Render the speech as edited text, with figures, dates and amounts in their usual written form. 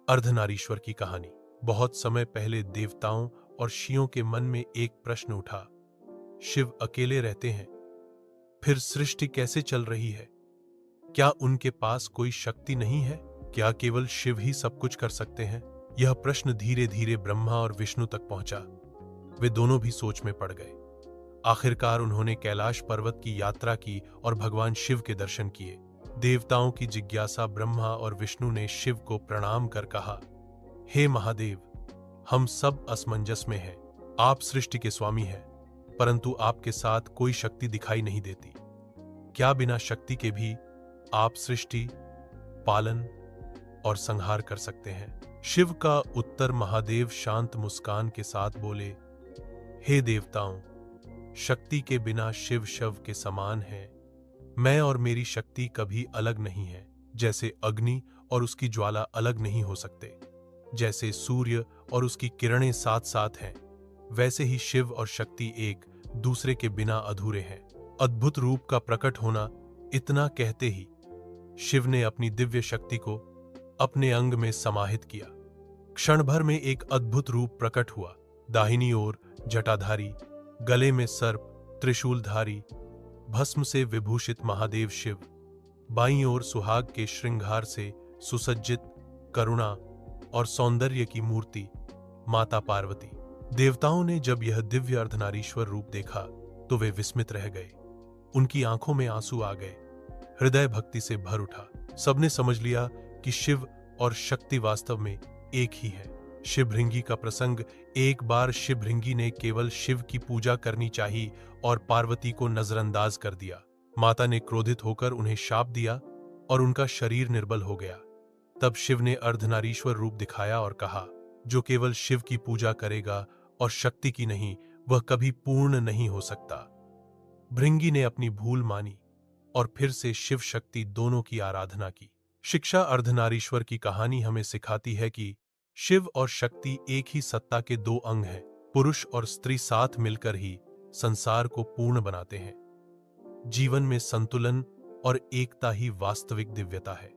अर्धनारीश्वर की कहानी। बहुत समय पहले देवताओं और ऋषियों के मन में एक प्रश्न उठा। शिव अकेले रहते हैं, फिर सृष्टि कैसे चल रही है? क्या उनके पास कोई शक्ति नहीं है? क्या केवल शिव ही सब कुछ कर सकते हैं? यह प्रश्न धीरे धीरे ब्रह्मा और विष्णु तक पहुंचा। वे दोनों भी सोच में पड़ गए। आखिरकार उन्होंने कैलाश पर्वत की यात्रा की और भगवान शिव के दर्शन किए। देवताओं की जिज्ञासा ब्रह्मा और विष्णु ने शिव को प्रणाम कर कहा, हे महादेव, हम सब असमंजस में हैं। आप सृष्टि के स्वामी हैं, परंतु आपके साथ कोई शक्ति दिखाई नहीं देती। क्या बिना शक्ति के भी आप सृष्टि, पालन और संहार कर सकते हैं? शिव का उत्तर महादेव शांत मुस्कान के साथ बोले, हे देवताओं, शक्ति के बिना शिव शव के समान है। मैं और मेरी शक्ति कभी अलग नहीं है। जैसे अग्नि और उसकी ज्वाला अलग नहीं हो सकते, जैसे सूर्य और उसकी किरणें साथ साथ हैं, वैसे ही शिव और शक्ति एक दूसरे के बिना अधूरे हैं। अद्भुत रूप का प्रकट होना। इतना कहते ही शिव ने अपनी दिव्य शक्ति को अपने अंग में समाहित किया। क्षण भर में एक अद्भुत रूप प्रकट हुआ। दाहिनी ओर जटाधारी, गले में सर्प, त्रिशूलधारी, भस्म से विभूषित महादेव शिव, बाईं ओर सुहाग के श्रृंगार से सुसज्जित करुणा और सौंदर्य की मूर्ति माता पार्वती। देवताओं ने जब यह दिव्य अर्धनारीश्वर रूप देखा तो वे विस्मित रह गए। उनकी आंखों में आंसू आ गए, हृदय भक्ति से भर उठा। सबने समझ लिया कि शिव और शक्ति वास्तव में एक ही है। शिवभृंगी का प्रसंग। एक बार शिवभृंगी ने केवल शिव की पूजा करनी चाहिए और पार्वती को नजरअंदाज कर दिया। माता ने क्रोधित होकर उन्हें शाप दिया और उनका शरीर निर्बल हो गया। तब शिव ने अर्धनारीश्वर रूप दिखाया और कहा, जो केवल शिव की पूजा करेगा और शक्ति की नहीं, वह कभी पूर्ण नहीं हो सकता। भृंगी ने अपनी भूल मानी और फिर से शिव शक्ति दोनों की आराधना की। शिक्षा। अर्धनारीश्वर की कहानी हमें सिखाती है कि शिव और शक्ति एक ही सत्ता के दो अंग हैं। पुरुष और स्त्री साथ मिलकर ही संसार को पूर्ण बनाते हैं। जीवन में संतुलन और एकता ही वास्तविक दिव्यता है।